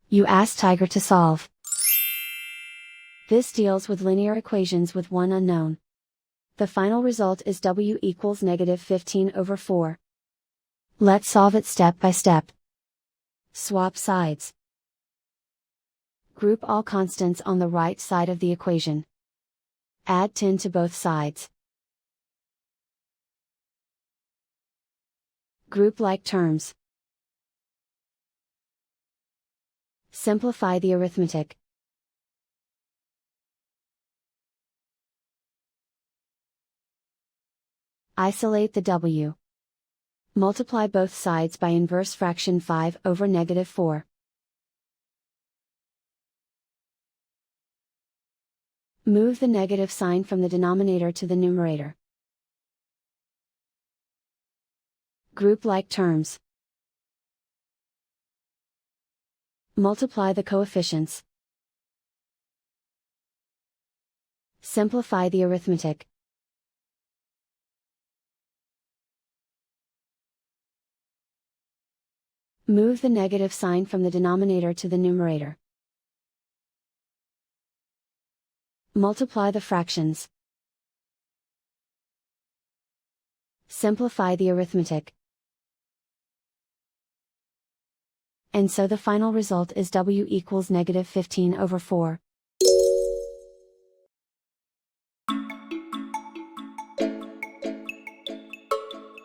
You ask Tiger to solve. This deals with linear equations with one unknown. The final result is w equals -15/4. Let's solve it step by step. Swap sides. Group all constants on the right side of the equation. Add 10 to both sides. Group like terms. Simplify the arithmetic. Isolate the w. Multiply both sides by inverse fraction 5/4. Move the negative sign from the denominator to the numerator. Group like terms. Multiply the coefficients. Simplify the arithmetic. Move the negative sign from the denominator to the numerator. Multiply the fractions. Simplify the arithmetic. And so the final result is w equals -15/4.